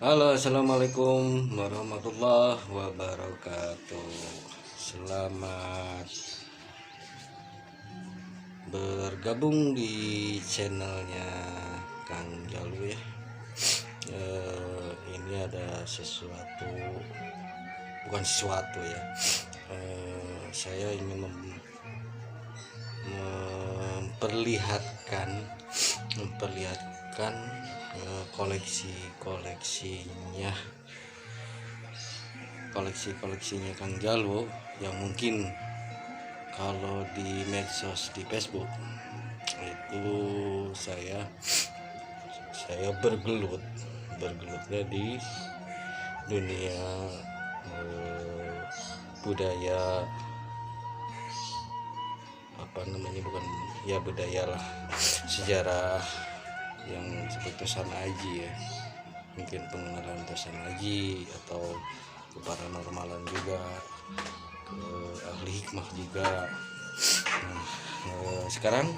Halo, assalamualaikum warahmatullahi wabarakatuh. Selamat bergabung di channelnya Kang Jalu ya. Ini ada sesuatu, bukan sesuatu ya. Saya ingin memperlihatkan koleksinya Kang Jalwo yang mungkin kalau di medsos di Facebook itu saya bergelutnya di dunia budaya, bukan ya, budaya lah, sejarah yang seperti Tosan Aji ya, mungkin pengenalan Tosan Aji atau paranormalan juga, ke ahli hikmah juga. Sekarang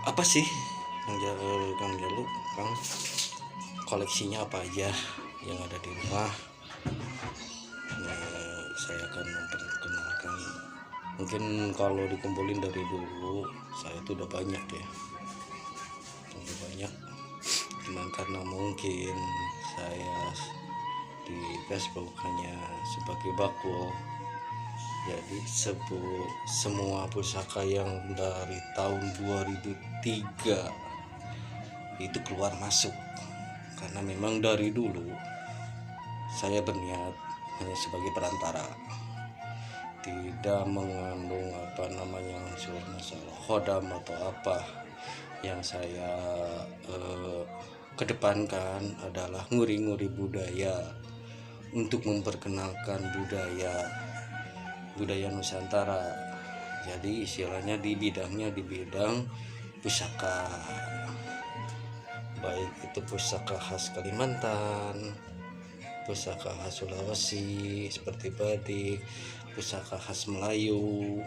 apa sih Kang Jalu, Kang, koleksinya apa aja yang ada di rumah? Saya akan memperkenalkan. Mungkin kalau dikumpulin dari dulu saya tuh udah banyak ya, cuman karena mungkin saya di Facebook hanya sebagai bakul, jadi semua pusaka yang dari tahun 2003 itu keluar masuk, karena memang dari dulu saya berniat hanya sebagai perantara, tidak mengandung unsur masalah khodam atau apa. Yang saya kedepankan adalah nguri-nguri budaya, untuk memperkenalkan budaya Nusantara. Jadi istilahnya di bidang pusaka, baik itu pusaka khas Kalimantan, pusaka khas Sulawesi seperti batik, pusaka khas Melayu,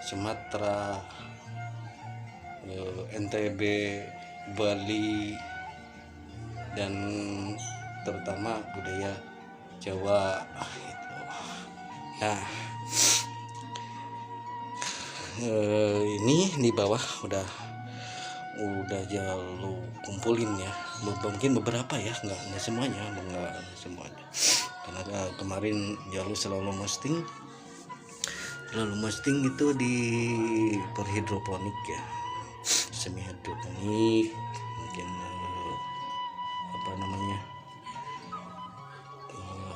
Sumatera, NTB, Bali, dan terutama budaya Jawa gitu. Nah, ini di bawah udah Jalu kumpulin ya, mungkin beberapa ya, nggak semuanya, karena kemarin Jalu selalu posting itu di perhidroponik ya, semi hidroponik, mungkin tanaman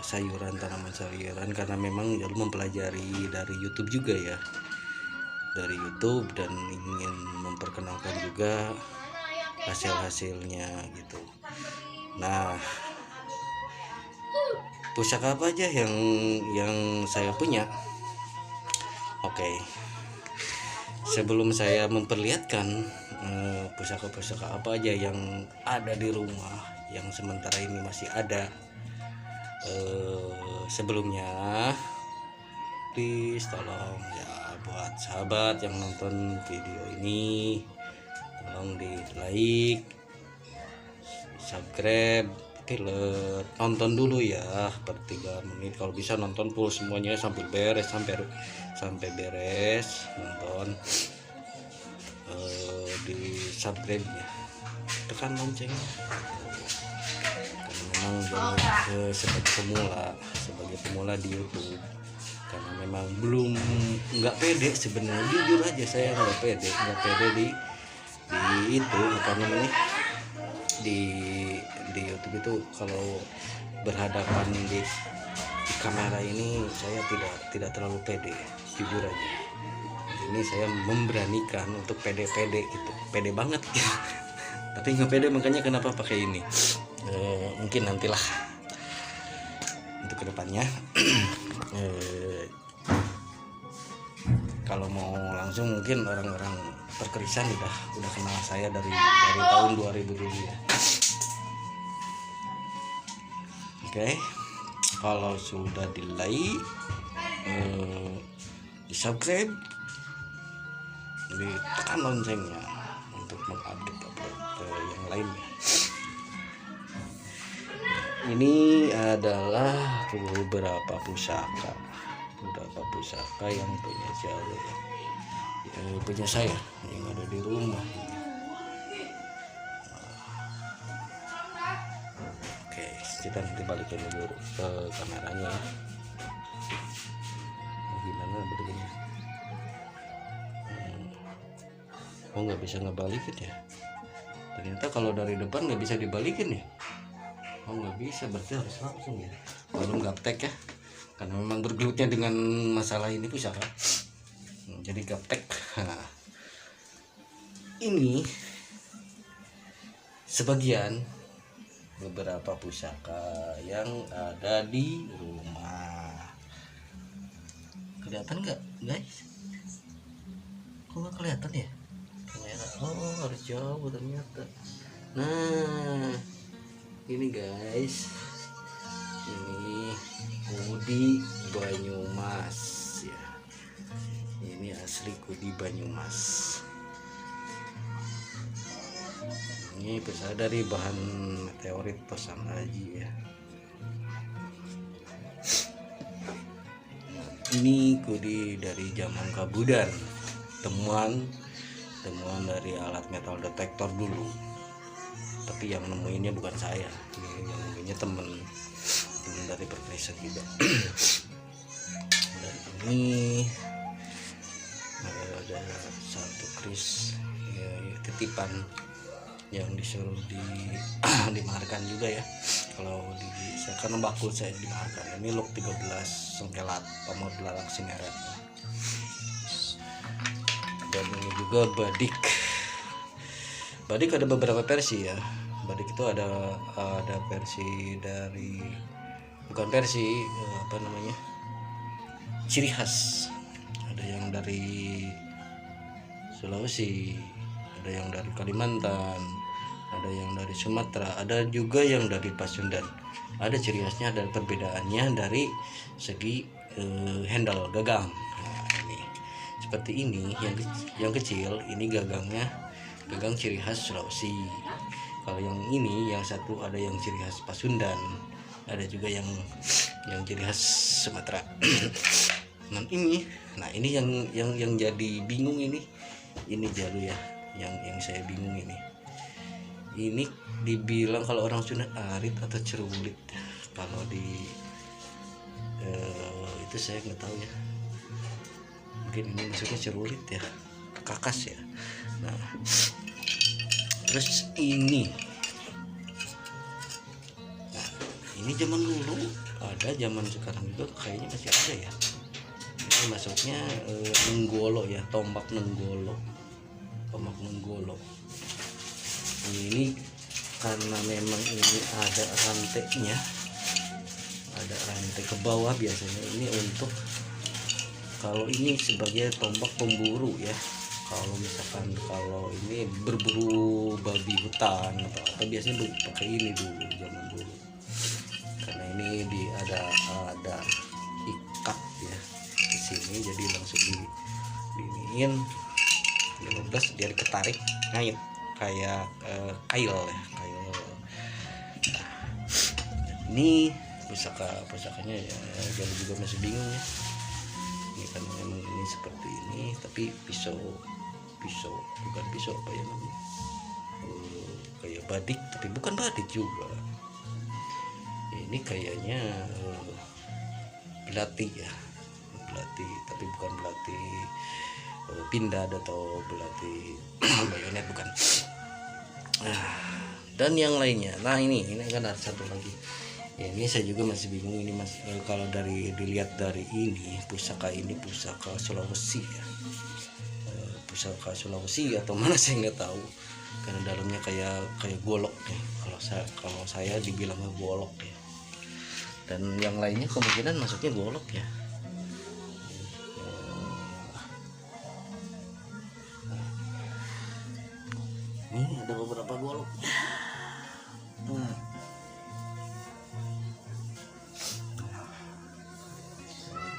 sayuran, karena memang Jalu mempelajari dari YouTube juga ya, dan ingin memperkenalkan juga hasilnya gitu. Nah, pusaka apa aja yang saya punya? Oke, sebelum saya memperlihatkan pusaka apa aja yang ada di rumah, yang sementara ini masih ada, sebelumnya please tolong ya, buat sahabat yang nonton video ini, tolong di like, subscribe, nonton dulu ya per 3 menit, kalau bisa nonton full semuanya sampai beres, sampai beres nonton. Di subscribe ya, tekan loncengnya, karena memang sebagai pemula di YouTube, karena memang nggak pede sebenarnya, jujur aja saya nggak pede di itu, di YouTube itu kalau berhadapan di kamera ini saya tidak terlalu pede, jujur aja. Ini saya memberanikan untuk pede gitu, pede banget tapi nggak pede, makanya kenapa pakai ini. Mungkin nantilah untuk kedepannya. Kalau mau langsung, mungkin orang-orang perkerisan udah kenal saya dari tahun 2000 dulu ya. Oke, kalau sudah di like, di subscribe, ditekan loncengnya untuk mengupdate yang lainnya. Ini adalah beberapa pusaka yang punya jalur yang punya saya yang ada di rumah. Oke, kita nanti balikin dulu ke kameranya ya. Gimana begini? Oh, nggak bisa ngebalikin ya? Ternyata kalau dari depan nggak bisa dibalikin ya? Oh, nggak bisa, berarti harus langsung ya. Belum gaptek ya, karena memang bergelutnya dengan masalah ini pusaka. Jadi gaptek. Nah, ini sebagian beberapa pusaka yang ada di rumah. Kelihatan nggak guys? Kok nggak kelihatan ya kamera? Oh, harus jauh ternyata. Nah, ini guys, ini Kudi Banyumas ya. Ini asli Kudi Banyumas. Ini bisa dari bahan meteorit Pasang Haji ya. Ini Kudi dari zaman Kabudan, temuan dari alat metal detektor dulu, tapi yang nemuinnya bukan saya, yang nemuinnya temen dari perkrisan juga. Dan ini ada satu kris ya, titipan yang disuruh dimaharkan juga ya. Kalau saya karena bakul saya dimaharkan. Ini luk 13 sengkelat pamor belarak singeret. Dan ini juga badik ada beberapa versi ya. Badik itu ada versi dari, bukan versi apa namanya, ciri khas. Ada yang dari Sulawesi, ada yang dari Kalimantan, ada yang dari Sumatera, ada juga yang dari Pasundan. Ada ciri khasnya, ada perbedaannya dari segi handle gagang. Nah, ini seperti ini, yang kecil ini gagang ciri khas Sulawesi. Kalau yang ini, yang satu ada yang ciri khas Pasundan, ada juga yang ciri khas Sumatera. Nah ini yang jadi bingung ini Jalu ya, yang saya bingung ini dibilang kalau orang Sunda arit atau cerulit. Kalau di itu saya nggak tahu ya, mungkin ini maksudnya cerulit ya, kakas ya. Nah, terus ini zaman dulu ada, zaman sekarang juga kayaknya masih ada ya. Ini maksudnya nenggolo ya, tombak nenggolo. Ini karena memang ini ada rantainya, ada rantai ke bawah biasanya. Ini untuk, kalau ini sebagai tombak pemburu ya. Kalau misalkan kalau ini berburu babi hutan atau apa, biasanya pakai ini dulu, zaman dulu. Karena ini ada ikat ya di sini, jadi langsung diiniin 15 dia diketarik ngait kayak kail ya, kail. Nah, ini pusakanya ya, jadi juga masih bingung ya. Ini kan memang ini seperti ini, tapi pisau bukan pisau, apa ya namanya, kayak badik tapi bukan badik juga. Ini kayaknya belati ya, tapi bukan belati pindad atau belati bayonet, bukan. Dan yang lainnya, nah ini kan ada satu lagi ya, ini saya juga masih bingung ini mas. Kalau dilihat dari ini pusaka Sulawesi ya, pusaka Sulawesi atau mana saya nggak tahu, karena dalamnya kayak golok nih. Kalau saya dibilangnya golok ya, dan yang lainnya kemungkinan masuknya golok ya. Ini ada beberapa golok.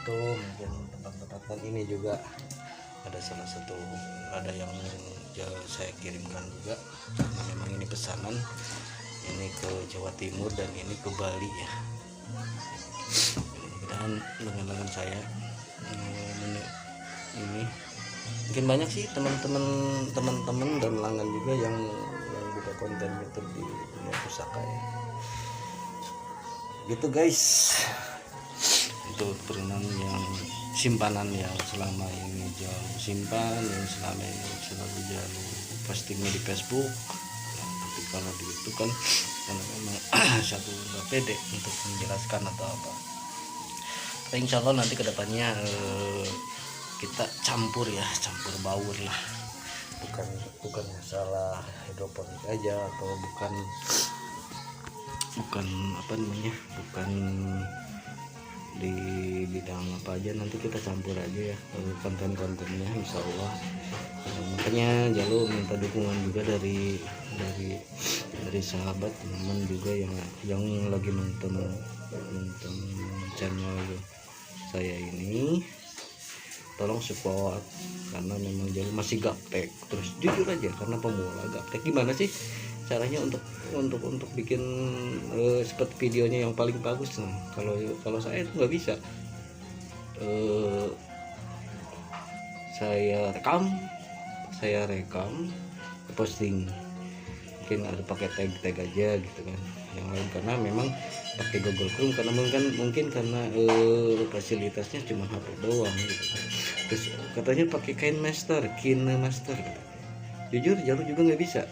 Itu mungkin tempat-tempat ini juga ada yang saya kirimkan juga, karena memang ini pesanan, ini ke Jawa Timur dan ini ke Bali ya. Dan dengan saya ini mungkin banyak sih teman-teman dan pelanggan juga yang buka konten YouTube di dunia pusaka ya. Gitu guys, untuk perumahan yang simpanan yang selama ini Jalu simpan, yang selama ini selalu Jalu postingnya di Facebook. Tapi kalau di YouTube kan karena memang satu nggak pede untuk menjelaskan atau apa. Tapi insya Allah nanti kedepannya kita campur baur lah, bukan masalah hidroponik aja, atau bukan apa namanya, bukan di bidang apa aja, nanti kita campur aja ya konten-kontennya insya Allah. Makanya Jalu minta dukungan juga dari sahabat teman juga yang lagi nonton channel saya ini, tolong support, karena memang Jalu masih gaptek. Terus jujur aja, karena pemula gaptek, gimana sih caranya untuk bikin seperti videonya yang paling bagus. Nah, kalau saya itu nggak bisa. Saya rekam posting, mungkin ada pakai tag aja gitu kan, yang lain karena memang pakai Google Chrome, karena mungkin karena fasilitasnya cuma HP doang gitu. Terus katanya pakai KineMaster gitu. Jujur Jalu juga nggak bisa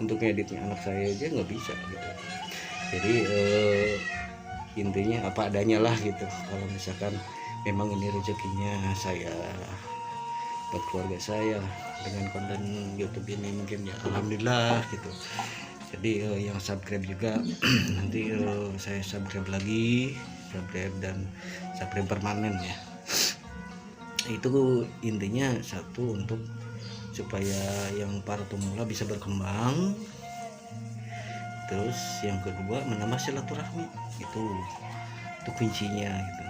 untuk ngeditnya, anak saya aja nggak bisa gitu. Jadi intinya apa adanya lah gitu. Kalau misalkan memang ini rezekinya saya buat keluarga saya dengan konten YouTube ini, mungkin ya alhamdulillah gitu. Jadi yang subscribe juga nanti saya subscribe dan subscribe permanen ya. Itu intinya satu, untuk supaya yang para pemula bisa berkembang. Terus yang kedua, menambah silaturahmi, itu kuncinya gitu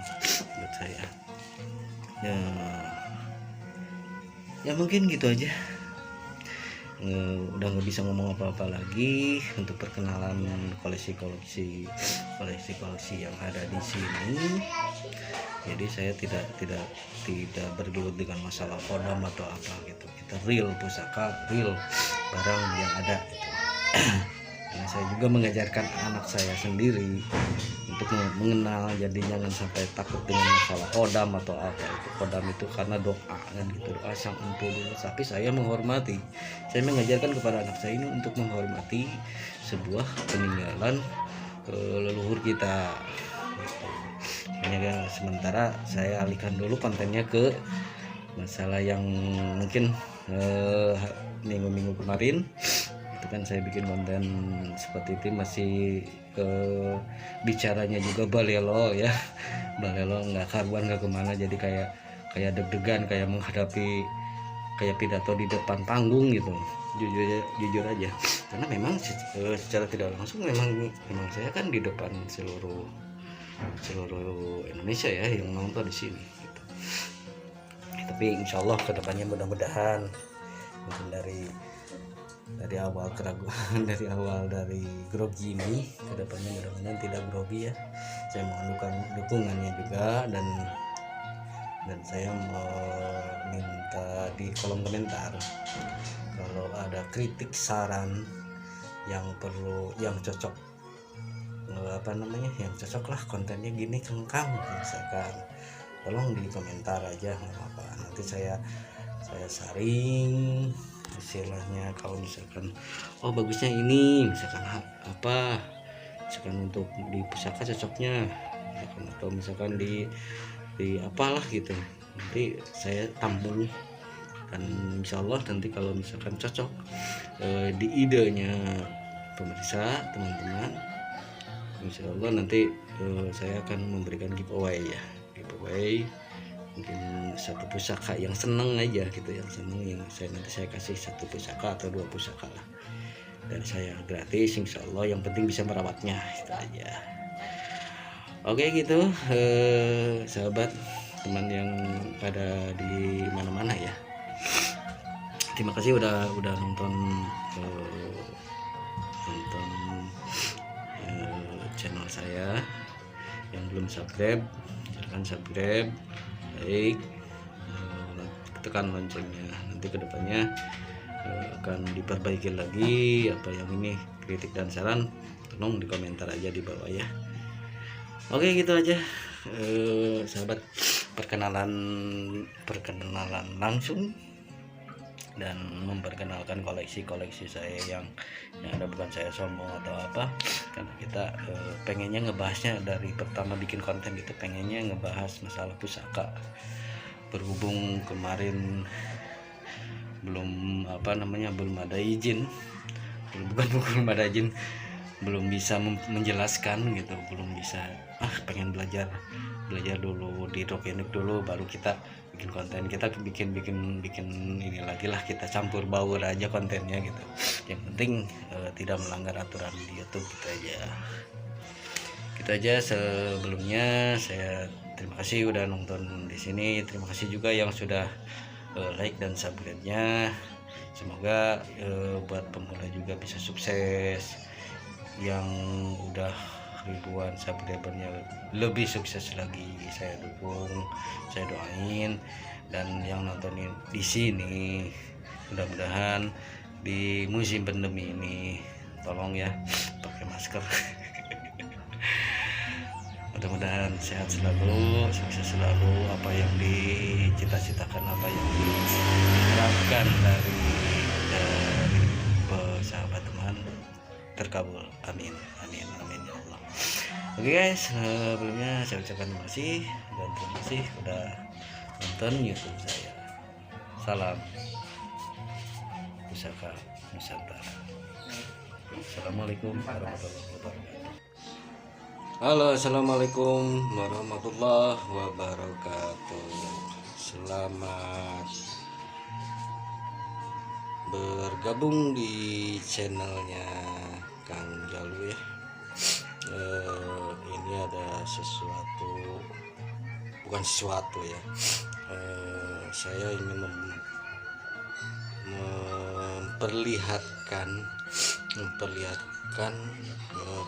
buat saya ya mungkin gitu aja. Udah nggak bisa ngomong apa-apa lagi untuk perkenalan koleksi yang ada di sini. Jadi saya tidak bergelut dengan masalah kodam atau apa gitu. Kita real pusaka, real barang yang ada gitu. Karena saya juga mengajarkan anak saya sendiri untuk mengenal, jadi jangan sampai takut dengan masalah kodam atau apa itu. Kodam itu karena doa kan gitu, doa sang empu dulu. Tapi saya mengajarkan kepada anak saya ini untuk menghormati sebuah peninggalan leluhur kita. Makanya sementara saya alihkan dulu kontennya ke masalah yang mungkin minggu-minggu kemarin itu kan saya bikin konten seperti itu, masih bicaranya juga balelo ya, balelo nggak karuan, nggak kemana, jadi kayak deg-degan, kayak menghadapi kayak pidato di depan panggung gitu. Jujur aja, karena memang secara tidak langsung memang saya kan di depan seluruh Indonesia ya yang nonton di sini gitu. Tapi insya Allah kedepannya mudah-mudahan mungkin dari awal keraguan dari grogi ini, kedepannya mudah-mudahan tidak grogi ya. Saya mohon dukungannya juga, dan saya minta di kolom komentar kalau ada kritik saran yang cocok, yang cocok lah kontennya gini kengkang misalkan, tolong di komentar aja, nggak apa-apa. Nanti saya saring istilahnya, kalau misalkan bagusnya ini misalkan misalkan untuk di pusaka cocoknya, atau misalkan di apalah gitu, nanti saya tampung. Dan insya Allah nanti kalau misalkan cocok di idenya pemirsa teman-teman, insya Allah nanti saya akan memberikan giveaway mungkin satu pusaka yang seneng aja gitu, nanti saya kasih satu pusaka atau 2 pusaka lah dari saya, gratis insya Allah, yang penting bisa merawatnya, itu aja. Oke gitu sahabat, teman yang ada di mana-mana ya. Terima kasih udah nonton channel saya. Yang belum subscribe silahkan subscribe, like, tekan loncengnya. Nanti kedepannya akan diperbaiki lagi. Apa yang ini kritik dan saran, tolong di komentar aja di bawah ya. Oke, gitu aja sahabat, perkenalan langsung dan memperkenalkan koleksi saya yang ada. Bukan saya sombong atau apa, karena kita pengennya ngebahasnya dari pertama bikin konten gitu, pengennya ngebahas masalah pusaka. Berhubung kemarin belum ada izin, belum ada izin, belum bisa menjelaskan gitu, belum bisa. Pengen belajar dulu di Rokenik dulu, baru kita bikin konten. Kita bikin ini lagi lah, kita campur baur aja kontennya gitu. Yang penting tidak melanggar aturan di YouTube gitu aja. Sebelumnya saya terima kasih udah nonton di sini. Terima kasih juga yang sudah like dan subscribe-nya. Semoga buat pemula juga bisa sukses. Yang udah ribuan subscribernya lebih sukses lagi, saya dukung, saya doain. Dan yang nontonin di sini, mudah-mudahan di musim pandemi ini tolong ya pakai masker. Mudah-mudahan sehat selalu, sukses selalu. Apa yang dicita-citakan, apa yang diharapkan dari sahabat teman terkabul. Amin ya Allah. Oke guys, sebelumnya saya ucapkan terima kasih dan terima kasih udah nonton YouTube saya. Salam Pusaka Nusantara. Assalamualaikum warahmatullahi wabarakatuh. Halo, assalamualaikum warahmatullahi wabarakatuh. Selamat bergabung di channelnya Kang Jalu ya. Ini ada bukan sesuatu ya. Saya ingin memperlihatkan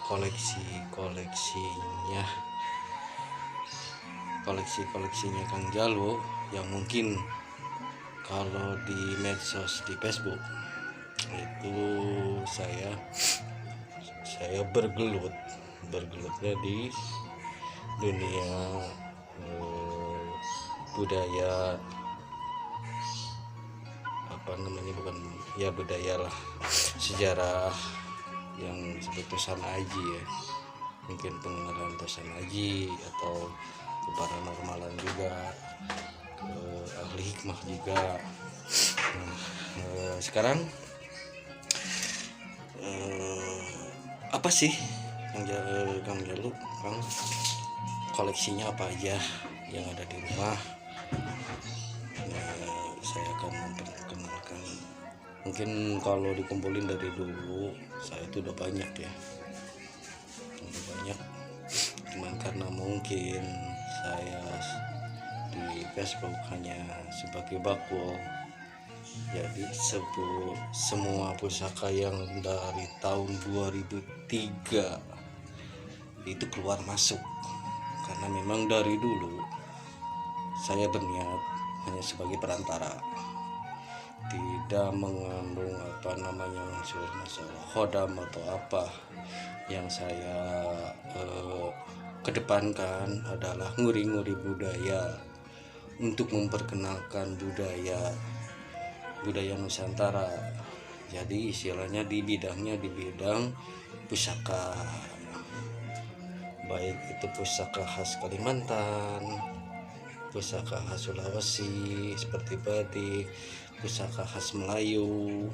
koleksinya Kang Jalu yang mungkin kalau di medsos, di Facebook itu saya bergelutnya di dunia budaya, budaya lah, sejarah yang seperti Tosan Aji ya, mungkin pengenalan Tosan Aji atau ke paranormalan juga, ke ahli hikmah juga. Sekarang apa sih Kang Jalu, koleksinya apa aja yang ada di rumah? Saya akan memperkenalkan. Mungkin kalau dikumpulin dari dulu, saya itu udah banyak ya, cuman karena mungkin saya di Facebook hanya sebagai bakul, jadi semua pusaka yang dari tahun 2003 itu keluar masuk, karena memang dari dulu saya berniat hanya sebagai perantara, tidak mengandung unsur masalah khodam atau apa. Yang saya kedepankan adalah nguri-nguri budaya, untuk memperkenalkan budaya Nusantara. Jadi istilahnya di bidang pusaka, baik itu pusaka khas Kalimantan, pusaka khas Sulawesi seperti batik, pusaka khas Melayu,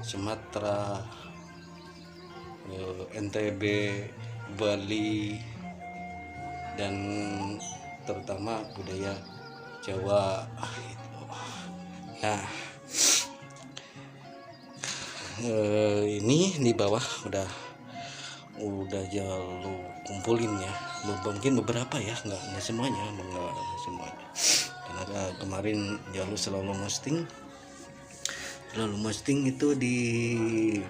Sumatera, NTB, Bali, dan terutama budaya Jawa gitu. Nah, ini di bawah udah Jalu kumpulin ya. mungkin beberapa ya, nggak semuanya, nggak semuanya. Karena kemarin Jalu selalu posting itu di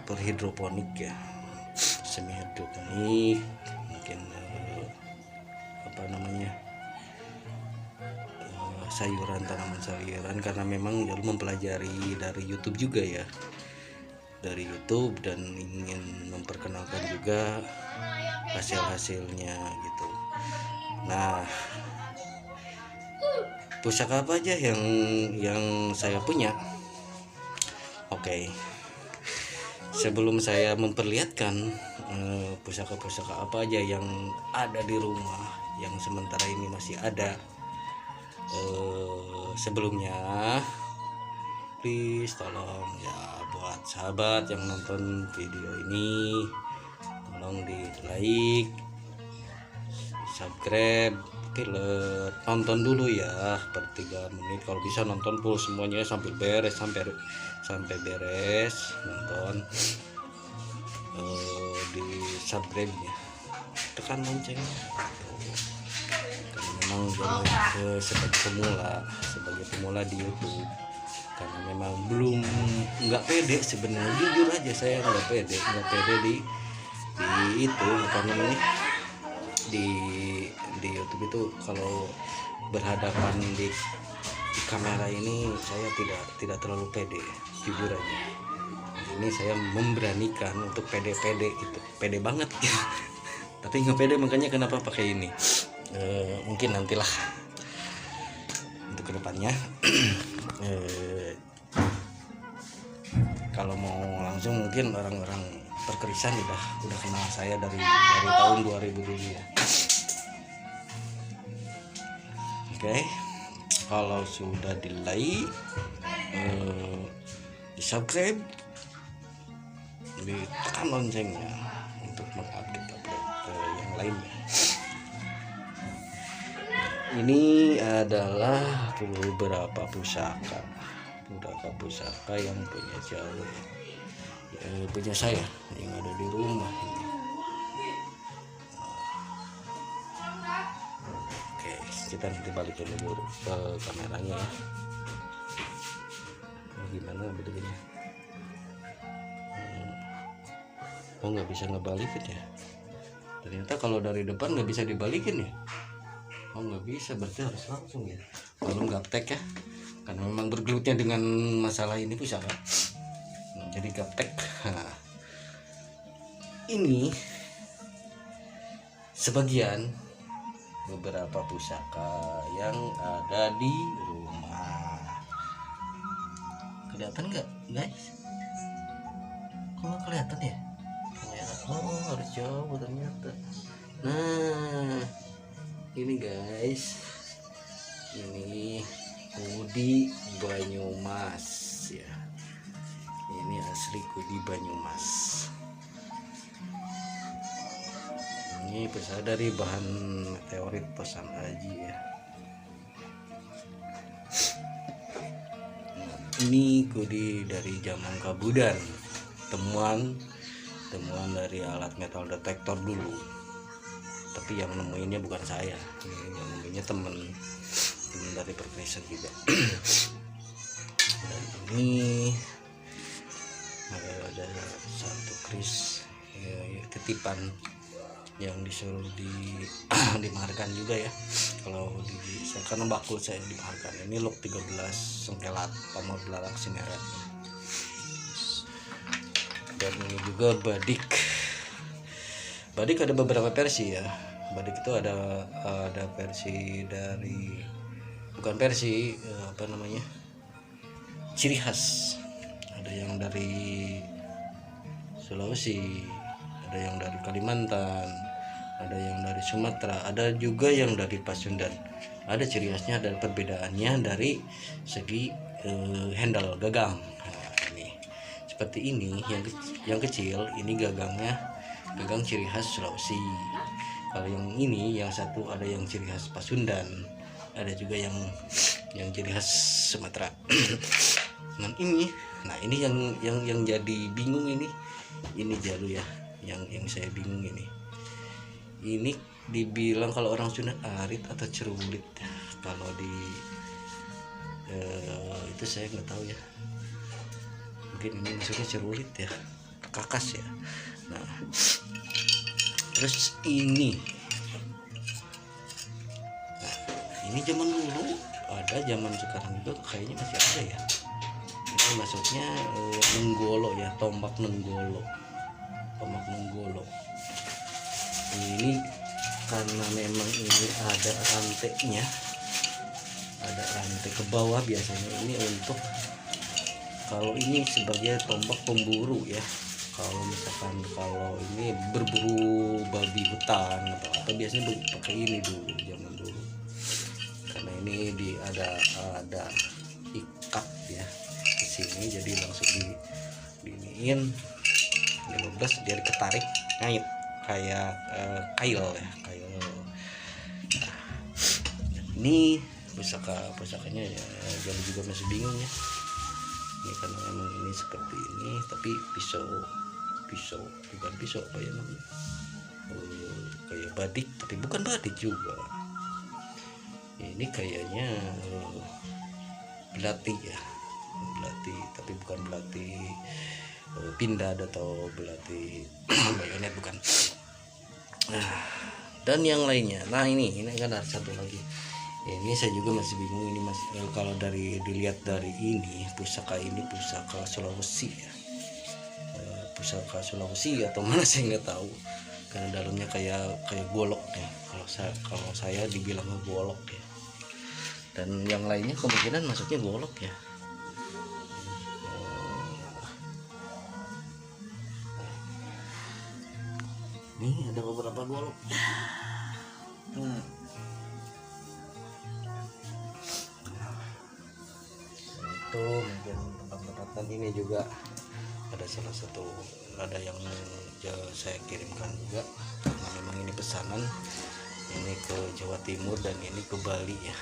perhidroponik ya, semi hidroponik, mungkin tanaman sayuran, karena memang Jalu mempelajari dari YouTube juga ya, dan ingin memperkenalkan juga hasil-hasilnya gitu. Nah, pusaka apa aja yang saya punya? Oke. Sebelum saya memperlihatkan pusaka-pusaka apa aja yang ada di rumah, yang sementara ini masih ada, sebelumnya please tolong ya, buat sahabat yang nonton video ini, tolong di like, subscribe, nonton dulu ya per 3 menit, kalau bisa nonton full semuanya sampai beres, sampai beres nonton. Di subscribe ya, tekan lonceng karena memang sebagai pemula di YouTube, karena memang belum nggak pede sebenarnya, jujur aja saya nggak pede di itu apa namanya, di YouTube itu kalau berhadapan di kamera ini saya tidak terlalu pede, jujur aja. Ini saya memberanikan untuk pede gitu, pede banget gitu. Tapi nggak pede, makanya kenapa pakai ini. Mungkin nantilah untuk kedepannya. Kalau mau langsung, mungkin orang-orang perkerisan udah kenal saya dari tahun 2000 dulu ya. Oke. Kalau sudah di like, di subscribe, ditekan loncengnya untuk mengupdate yang lainnya. Ini adalah beberapa pusaka yang punya Jalu, punya saya yang ada di rumah ini. Oke, kita nanti balikin dulu ke kameranya ya. Gimana bedanya? Oh, nggak bisa ngebalikin ya, ternyata kalau dari depan nggak bisa dibalikin ya. Oh, nggak bisa, berarti harus langsung ya, kalau gaptek ya, karena memang bergelutnya dengan masalah ini pusaka, jadi gaptek. Nah, ini sebagian beberapa pusaka yang ada di rumah. Kelihatan nggak guys? Kok nggak kelihatan ya? Oh, harus jauh ternyata. Nah, ini guys, ini Kudi Banyumas ya. Ini asli Kudi Banyumas. Ini bisa dari bahan meteorit Pasan Aji ya. Ini Kudi dari zaman Kabudan, temuan dari alat metal detektor dulu, tapi yang nemuinnya bukan saya, yang nemuinnya temen dari perkerisan juga. Dan ini ada satu kris ya, titipan yang disuruh dimaharkan juga ya, kalau karena bakul saya dimaharkan. Ini lok 13 sengkelat pamor belarak sineret. Dan ini juga badik ada beberapa versi ya. Badik itu ada versi dari, bukan versi ciri khas. Ada yang dari Sulawesi, ada yang dari Kalimantan, ada yang dari Sumatera, ada juga yang dari Pasundan. Ada ciri khasnya, ada perbedaannya dari segi handle gagang. Seperti ini, yang kecil ini gagang ciri khas Sulawesi. Kalau yang ini, yang satu ada yang ciri khas Pasundan, ada juga yang ciri khas Sumatera. ini yang jadi bingung ini Jalu ya, yang saya bingung ini dibilang kalau orang Sunda arit atau cerulit ya. Kalau di itu saya nggak tahu ya, mungkin ini maksudnya cerulit ya, kakas ya. Nah terus ini, nah ini zaman dulu ada, zaman sekarang juga kayaknya masih ada ya. Itu maksudnya nenggolo ya, tombak nenggolo. Ini karena memang ini ada rantainya, ada rantai ke bawah biasanya. Ini untuk, kalau ini sebagai tombak pemburu ya, kalau misalkan kalau ini berburu babi hutan atau biasanya pakai ini dulu, zaman dulu, karena ini ada ikat ya di sini, jadi langsung diiniin 15, dia diketarik ngait kayak kail ya, kail. Nah, ini pusakanya ya, jadi juga masih bingung ya. Ini karena memang ini seperti ini, tapi pisau bukan pisau, apa ya namanya, kayak badik tapi bukan badik juga. Ini kayaknya belati ya, belati tapi bukan belati pindad atau belati bayonet, bukan. Dan yang lainnya, nah ini kan ada satu lagi. Ini saya juga masih bingung ini mas, kalau dilihat dari ini pusaka Sulawesi ya, pusaka Sulawesi atau mana saya nggak tahu, karena dalamnya kayak golok ya. Kalau saya dibilang golok ya, dan yang lainnya kemungkinan masuknya golok ya. Nih ada beberapa golok. Itu mungkin tempat-tempatan ini juga ada salah satu, ada yang saya kirimkan juga, karena memang ini pesanan, ini ke Jawa Timur dan ini ke Bali ya.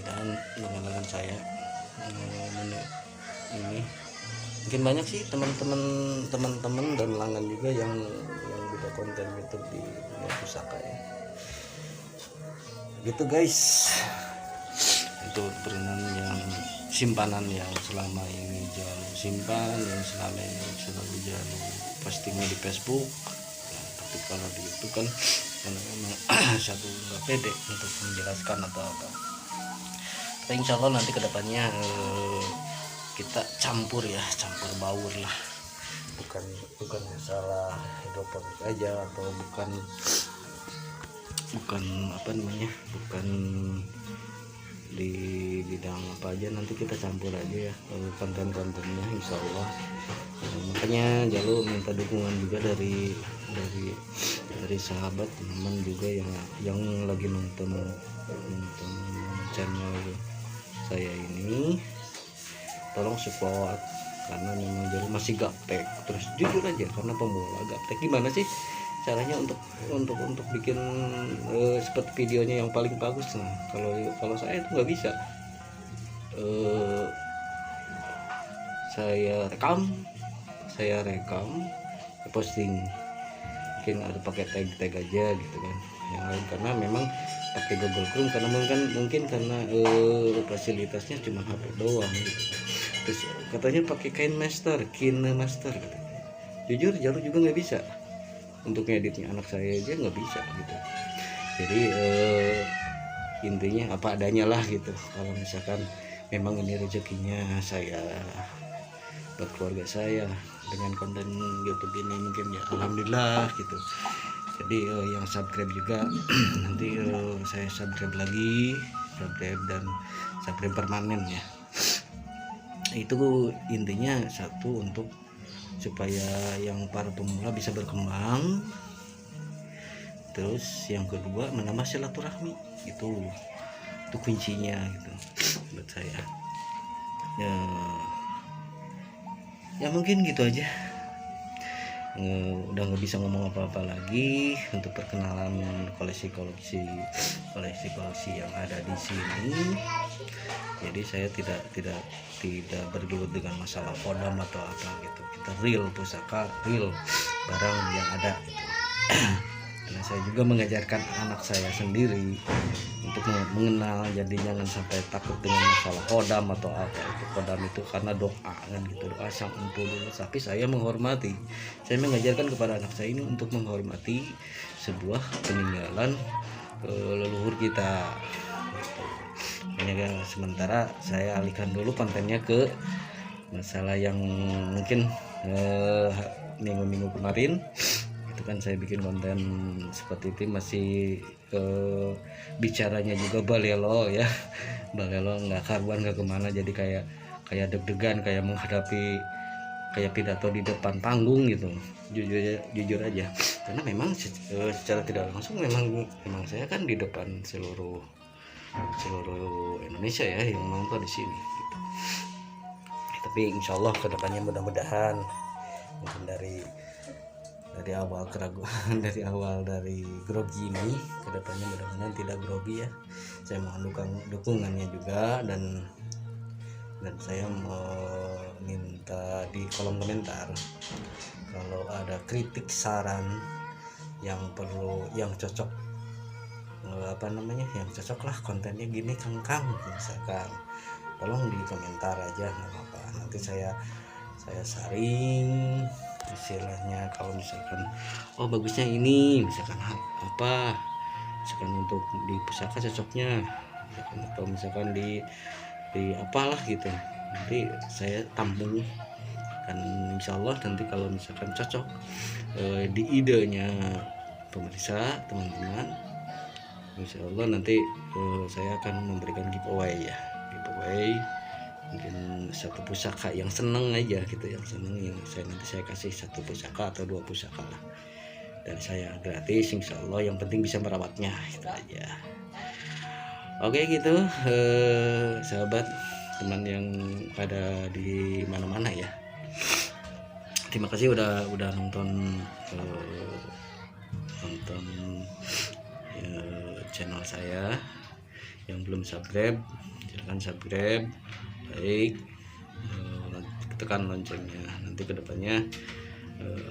Dan dengan saya ini mungkin banyak sih teman-teman dan pelanggan juga yang buka konten YouTube di pusaka ya. Gitu guys, itu berenang yang simpanan yang selama ini Jalu simpan, yang selama ini selalu Jalu postingnya di Facebook. Nah, tapi kalau di YouTube kan karena memang satu nggak pede untuk menjelaskan atau apa. Tapi insya Allah nanti kedepannya kita campur baur lah, bukan masalah hidroponik aja, atau bukan apa namanya, bukan di bidang apa aja, nanti kita campur aja ya konten-kontennya insya Allah. Makanya Jalu minta dukungan juga dari sahabat teman juga yang lagi nonton channel saya ini, tolong support, karena memang Jalu masih gaptek. Terus jujur aja, karena pemula gaptek, gimana sih caranya untuk bikin seperti videonya yang paling bagus. Nah kalau saya itu nggak bisa, saya rekam posting, mungkin ada pakai tag aja gitu kan, yang lain karena memang pakai Google Chrome, karena mungkin karena fasilitasnya cuma HP doang gitu. Terus katanya pakai KineMaster gitu. Jujur Jalu juga nggak bisa untuk ngeditnya, anak saya aja nggak bisa gitu. Jadi intinya apa adanya lah gitu. Kalau misalkan memang ini rezekinya saya buat keluarga saya dengan konten YouTube ini, mungkin ya alhamdulillah gitu. Jadi yang subscribe juga nanti saya subscribe dan subscribe permanen ya. Itu intinya satu, untuk supaya yang para pemula bisa berkembang. Terus yang kedua, menambah silaturahmi, itu kuncinya gitu buat saya ya mungkin gitu aja. Udah nggak bisa ngomong apa-apa lagi untuk perkenalan koleksi yang ada di sini. Jadi saya tidak bergelut dengan masalah kodam atau apa gitu. Kita real pusaka, real barang yang ada gitu. dan saya juga mengajarkan anak saya sendiri untuk mengenal, jadi jangan sampai takut dengan masalah kodam atau apa itu. Kodam itu karena doa kan gitu, doa sang empu dulu. Tapi saya menghormati, saya mengajarkan kepada anak saya ini untuk menghormati sebuah peninggalan leluhur kita gitu. Makanya sementara saya alihkan dulu kontennya ke masalah yang mungkin minggu-minggu kemarin itu kan saya bikin konten seperti itu, masih bicaranya juga balelo ya, balelo nggak karuan nggak kemana, jadi kayak deg-degan, kayak menghadapi kayak pidato di depan panggung gitu. Jujur aja karena memang secara tidak langsung memang saya kan di depan seluruh Indonesia ya yang nonton di sini gitu. Tapi insya Allah kedepannya mudah-mudahan mungkin dari awal keraguan dari grogi ini kedepannya mudah-mudahan tidak grogi ya. Saya mohon dukungannya juga, dan saya meminta di kolom komentar kalau ada kritik saran yang cocok, yang cocok lah kontennya gini kang misalkan, tolong di komentar aja, nggak apa-apa. Nanti saya saring istilahnya, kalau misalkan bagusnya ini misalkan apa, misalkan untuk di pusaka cocoknya misalkan, atau misalkan di apalah gitu, nanti saya tampung kan insyaallah. Nanti kalau misalkan cocok di idenya pemirsa teman-teman, insyaallah nanti saya akan memberikan giveaway mungkin satu pusaka yang seneng aja gitu, yang nanti saya kasih satu pusaka atau 2 pusaka lah dari saya, gratis insyaallah, yang penting bisa merawatnya, itu aja. Oke gitu sahabat teman yang pada di mana-mana ya, terima kasih udah nonton channel saya. Yang belum subscribe silahkan subscribe, like, tekan loncengnya. Nanti kedepannya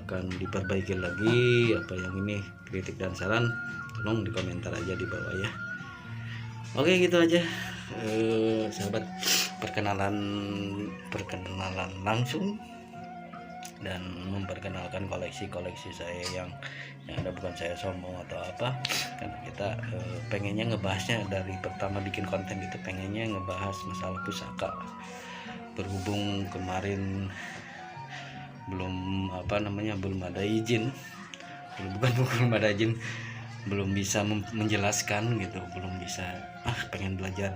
akan diperbaiki lagi. Apa yang ini kritik dan saran tolong di komentar aja di bawah ya. Oke gitu aja sahabat, perkenalan langsung dan memperkenalkan koleksi saya yang ada, bukan saya sombong atau apa, karena kita pengennya ngebahasnya dari pertama bikin konten itu, pengennya ngebahas masalah pusaka. Berhubung kemarin belum ada izin, belum bisa menjelaskan gitu, belum bisa, pengen belajar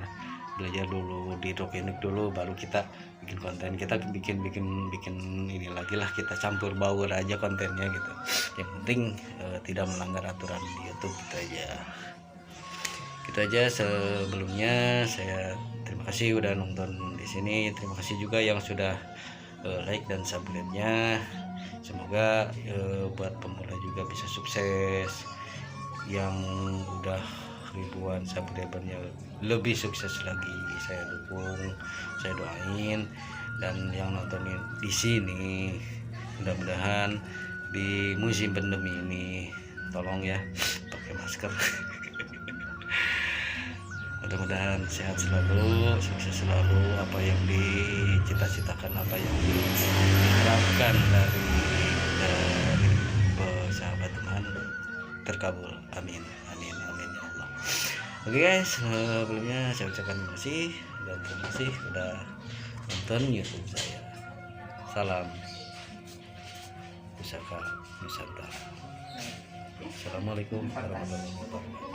dulu di Rokenik dulu, baru kita bikin konten. Kita bikin ini lagi lah, kita campur baur aja kontennya gitu. Yang penting tidak melanggar aturan di YouTube gitu aja. Sebelumnya saya terima kasih udah nonton di sini. Terima kasih juga yang sudah like dan subscribe-nya. Semoga buat pemula juga bisa sukses, yang udah ribuan subscribernya lebih sukses lagi. Saya dukung, saya doain, dan yang nontonin di sini mudah-mudahan di musim pandemi ini tolong ya pakai masker. Mudah-mudahan sehat selalu, sukses selalu, apa yang dicita-citakan, apa yang diharapkan dari sahabat teman terkabul. Amin ya Allah. Oke guys, sebelumnya saya ucapkan terima kasih, dan terima kasih udah nonton YouTube saya. Salam Pusaka Nusantara. Assalamualaikum warahmatullahi wabarakatuh.